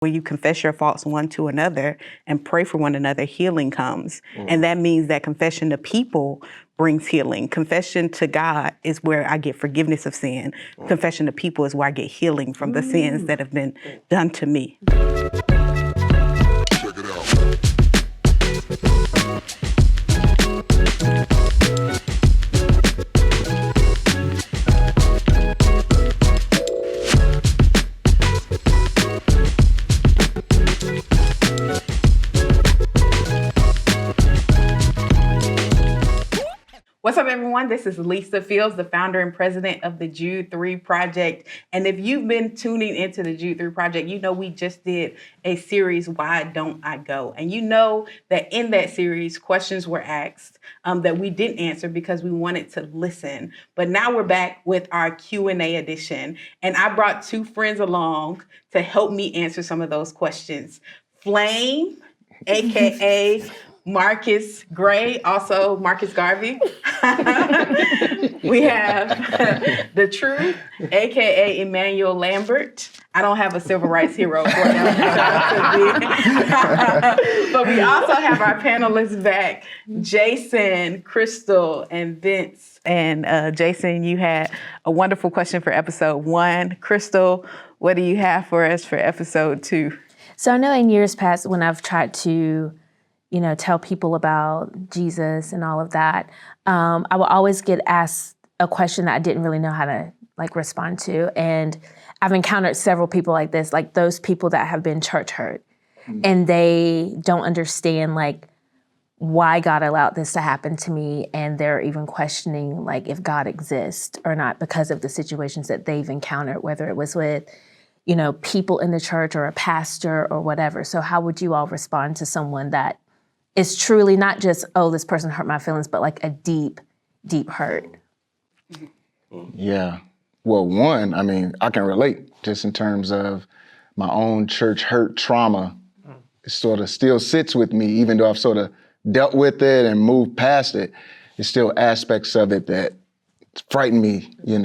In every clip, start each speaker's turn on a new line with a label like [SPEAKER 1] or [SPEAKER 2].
[SPEAKER 1] When you confess your faults one to another and pray for one another, healing comes. And that means that confession to people brings healing. Confession to God is where I get forgiveness of sin. Confession to people is where I get healing from the sins that have been done to me.
[SPEAKER 2] Check it out.
[SPEAKER 1] What's up, everyone? This is Lisa Fields, the founder and president of the Jude 3 Project. And if you've been tuning into the Jude 3 Project, you know we just did a series, Why Don't I Go? And you know that in that series, questions were asked that we didn't answer because we wanted to listen. But now we're back with our Q&A edition. And I brought two friends along to help me answer some of those questions. Flame, AKA Marcus Gray, also Marcus Garvey. We have The Truth, aka Emmanuel Lambert. I don't have a civil rights hero for him. But we also have our panelists back, Jason, Crystal, and Vince. And Jason, you had a wonderful question for episode 1. Crystal, what do you have for us for episode 2?
[SPEAKER 3] So I know in years past when I've tried to tell people about Jesus and all of that, I will always get asked a question that I didn't really know how to respond to. And I've encountered several people like this, like those people that have been church hurt and they don't understand why God allowed this to happen to me. And they're even questioning if God exists or not because of the situations that they've encountered, whether it was with people in the church or a pastor or whatever. So how would you all respond to someone that is truly not just, oh, this person hurt my feelings, but a deep, deep hurt?
[SPEAKER 4] Yeah. Well, one, I can relate just in terms of my own church hurt trauma. It sort of still sits with me, even though I've sort of dealt with it and moved past it. There's still aspects of it that frighten me, in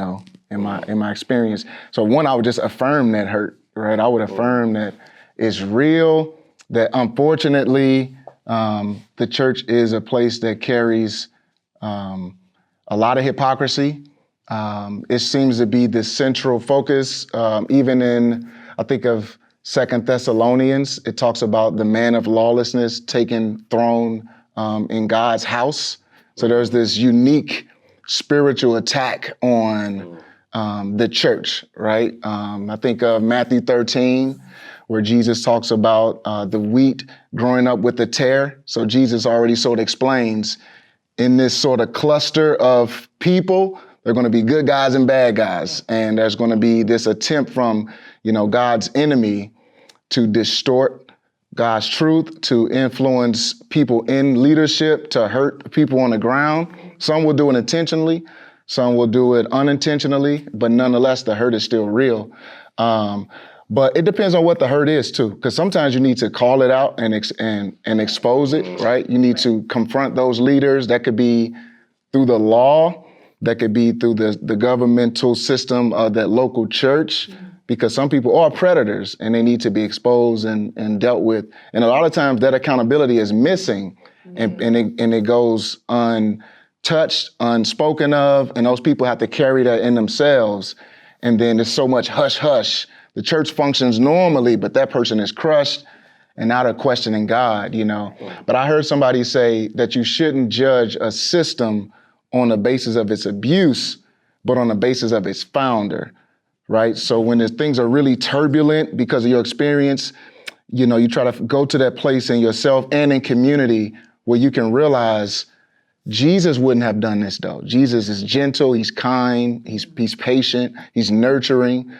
[SPEAKER 4] my experience. So one, I would just affirm that hurt, right? I would affirm that it's real, that unfortunately, the church is a place that carries a lot of hypocrisy. It seems to be the central focus, even in, I think of 2 Thessalonians, it talks about the man of lawlessness taking throne in God's house. So there's this unique spiritual attack on the church, right? I think of Matthew 13, where Jesus talks about the wheat growing up with the tare. So Jesus already sort of explains in this sort of cluster of people, there are going to be good guys and bad guys. And there's going to be this attempt from, God's enemy to distort God's truth, to influence people in leadership, to hurt people on the ground. Some will do it intentionally. Some will do it unintentionally, but nonetheless, the hurt is still real. But it depends on what the hurt is too, because sometimes you need to call it out and expose it, right? You need to confront those leaders. That could be through the law, that could be through the governmental system of that local church, because some people are predators and they need to be exposed and dealt with. And a lot of times that accountability is missing and it goes untouched, unspoken of, and those people have to carry that in themselves. And then there's so much hush hush. The church functions normally, but that person is crushed and now they're questioning God, But I heard somebody say that you shouldn't judge a system on the basis of its abuse, but on the basis of its founder, right? So when things are really turbulent because of your experience, you try to go to that place in yourself and in community where you can realize Jesus wouldn't have done this though. Jesus is gentle, he's kind, he's patient, he's nurturing.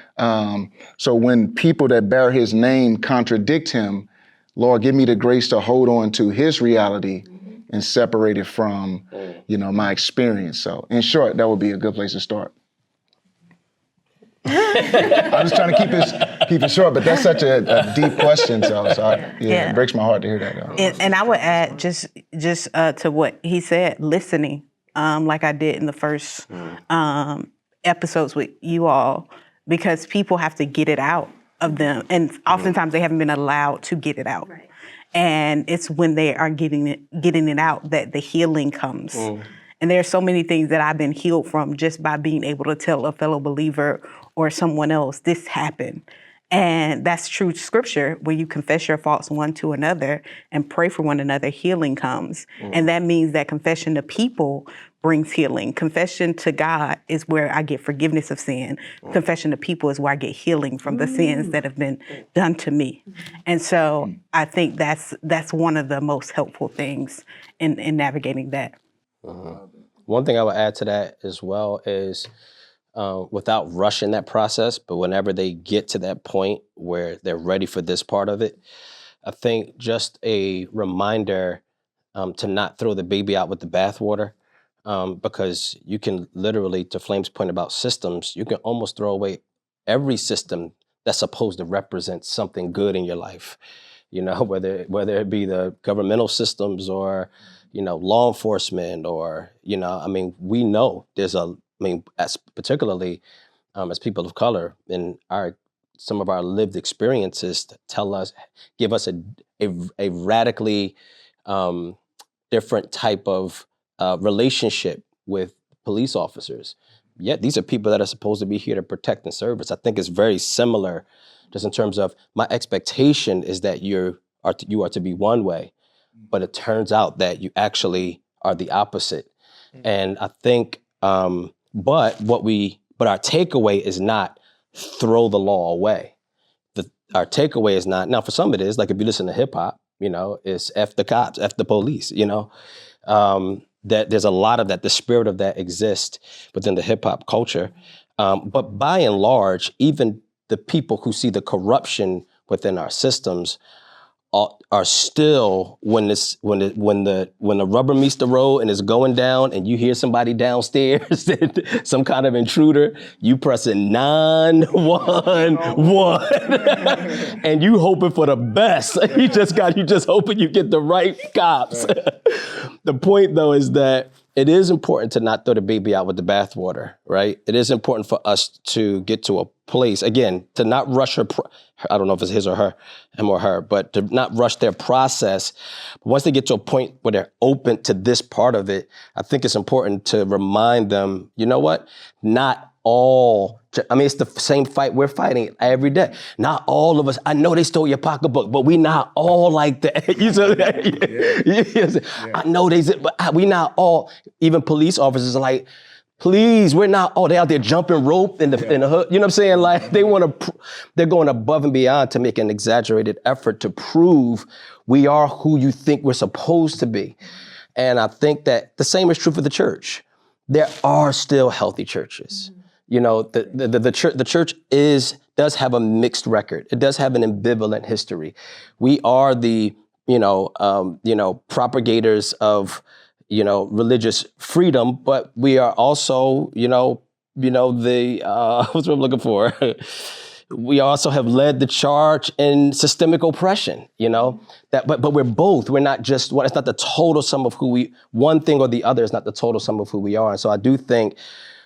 [SPEAKER 4] So when people that bear his name contradict him, Lord, give me the grace to hold on to his reality and separate it from, my experience. So in short, that would be a good place to start. I'm just trying to keep it short, but that's such a deep question. So it breaks my heart to hear that. Though.
[SPEAKER 1] And I would add just to what he said, listening, like I did in the first episodes with you all, because people have to get it out. of them. And oftentimes they haven't been allowed to get it out.
[SPEAKER 3] Right.
[SPEAKER 1] And it's when they are getting it out that the healing comes. And there are so many things that I've been healed from just by being able to tell a fellow believer or someone else, this happened. And that's true scripture. When you confess your faults one to another and pray for one another, healing comes. And that means that confession to people brings healing. Confession to God is where I get forgiveness of sin. Confession to people is where I get healing from the sins that have been done to me. And so I think that's one of the most helpful things in navigating that.
[SPEAKER 2] One thing I would add to that as well is without rushing that process, but whenever they get to that point where they're ready for this part of it, I think just a reminder to not throw the baby out with the bathwater, because you can literally, to Flame's point about systems, you can almost throw away every system that's supposed to represent something good in your life. You know, whether it be the governmental systems or, you know, law enforcement or, you know, I mean, we know as particularly as people of color in some of our lived experiences give us a radically different type of relationship with police officers. Yet these are people that are supposed to be here to protect and service. I think it's very similar, just in terms of my expectation is that you are to be one way, but it turns out that you actually are the opposite. And I think, but our takeaway is not throw the law away. Our takeaway is not, now for some it is, like if you listen to hip hop, you know, it's F the cops, F the police, you know, that there's a lot of that, the spirit of that exists within the hip hop culture. But by and large, even the people who see the corruption within our systems are still, when the rubber meets the road and it's going down and you hear somebody downstairs, some kind of intruder, you pressing 911 and you hoping for the best. You just hoping you get the right cops. The point though is that it is important to not throw the baby out with the bathwater, right? It is important for us to get to a place, again, to not rush I don't know if it's him or her, but to not rush their process. But once they get to a point where they're open to this part of it, I think it's important to remind them, you know what? Not all, I mean, it's the same fight we're fighting every day. Not all of us, I know they stole your pocketbook, but we not all like that. You know that? Yeah. I know but we not all, even police officers are like, please, we're not all, they out there jumping rope in the hood. You know what I'm saying? Like they're going above and beyond to make an exaggerated effort to prove we are who you think we're supposed to be. And I think that the same is true for the church. There are still healthy churches. Mm-hmm. You know, the church does have a mixed record. It does have an ambivalent history. We are the, propagators of, religious freedom, but we are also, what's what I'm looking for? We also have led the charge in systemic oppression, but we're both. We're not just one. It's not the total sum of one thing or the other is not the total sum of who we are. And so I do think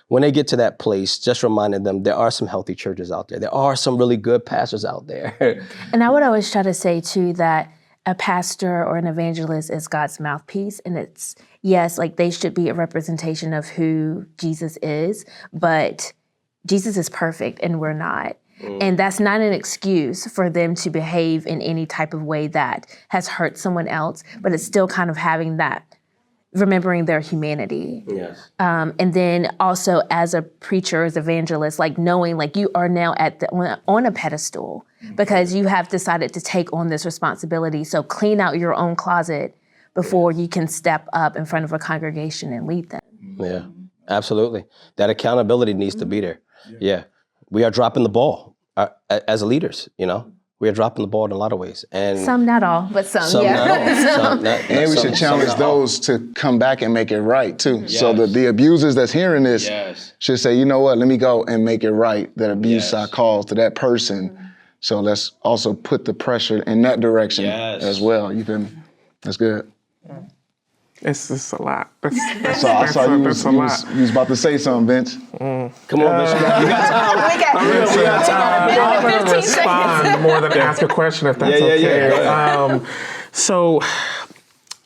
[SPEAKER 2] when they get to that place, just reminding them there are some healthy churches out there. There are some really good pastors out there.
[SPEAKER 3] And I would always try to say too that a pastor or an evangelist is God's mouthpiece. And it's, yes, like they should be a representation of who Jesus is, but Jesus is perfect and we're not. And that's not an excuse for them to behave in any type of way that has hurt someone else, but it's still kind of having that, remembering their humanity.
[SPEAKER 2] Yes.
[SPEAKER 3] And then also as a preacher, as evangelist, like knowing like you are now on a pedestal because you have decided to take on this responsibility. So clean out your own closet before you can step up in front of a congregation and lead them.
[SPEAKER 2] Yeah, absolutely. That accountability needs to be there. Yeah. We are dropping the ball as leaders, We are dropping the ball in a lot of ways. And
[SPEAKER 3] some, not all, but some
[SPEAKER 2] yeah. Not all.
[SPEAKER 4] And we should challenge those to come back and make it right, too. Yes. So that the abusers that's hearing this should say, you know what, let me go and make it right. That abuse I caused to that person. So let's also put the pressure in that direction as well. You feel me? That's good.
[SPEAKER 5] It's a lot.
[SPEAKER 4] So I saw you was about to say something, Vince.
[SPEAKER 2] Come on, Bishop. You got time.
[SPEAKER 3] We got
[SPEAKER 5] I'm going to
[SPEAKER 3] 15 seconds.
[SPEAKER 5] respond more than ask a question, if that's okay.
[SPEAKER 2] Yeah.
[SPEAKER 5] So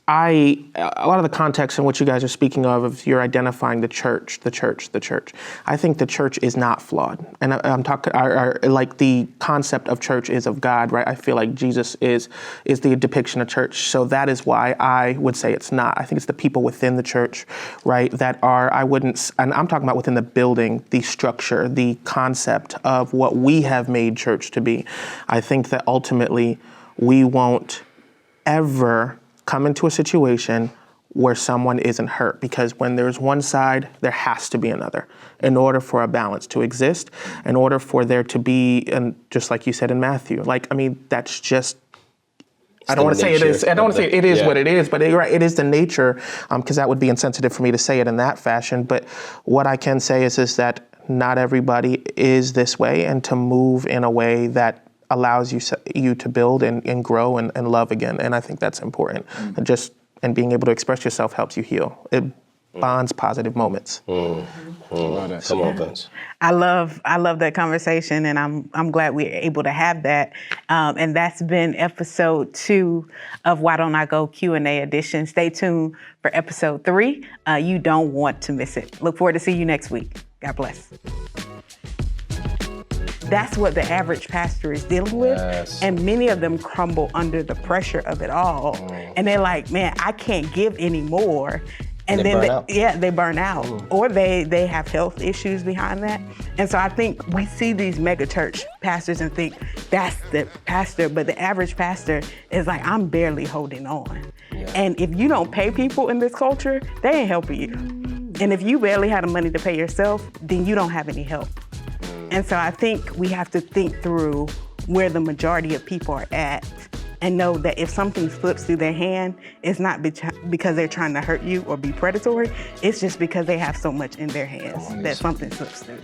[SPEAKER 5] a lot of the context in which you guys are speaking of you're identifying the church. I think the church is not flawed. And I'm talking, like the concept of church is of God, right? I feel like Jesus is the depiction of church. So that is why I would say it's not. I think it's the people within the church, right, that are, and I'm talking about within the building, the structure, the concept of what we have made church to be. I think that ultimately we won't ever come into a situation where someone isn't hurt, because when there's one side, there has to be another in order for a balance to exist, in order for there to be, and just like you said in Matthew, that's just, I don't want to say it is. I don't want to say it is what it is, but it is the nature, because that would be insensitive for me to say it in that fashion. But what I can say is that not everybody is this way, and to move in a way that allows you to build and grow and love again. And I think that's important. And being able to express yourself helps you heal. It bonds positive moments.
[SPEAKER 2] Come on, Vince.
[SPEAKER 1] I love that conversation, and I'm glad we're able to have that. And that's been episode 2 of Why Don't I Go Q&A edition. Stay tuned for episode 3. You don't want to miss it. Look forward to see you next week. God bless. That's what the average pastor is dealing with.
[SPEAKER 2] Yes.
[SPEAKER 1] And many of them crumble under the pressure of it all. And they're like, man, I can't give anymore. And
[SPEAKER 2] they
[SPEAKER 1] then
[SPEAKER 2] burn out.
[SPEAKER 1] they burn out. Or they have health issues behind that. And so I think we see these mega church pastors and think that's the pastor, but the average pastor is like, I'm barely holding on. Yeah. And if you don't pay people in this culture, they ain't helping you. And if you barely have the money to pay yourself, then you don't have any help. And so I think we have to think through where the majority of people are at and know that if something slips through their hand, it's not because they're trying to hurt you or be predatory. It's just because they have so much in their hands that something slips through.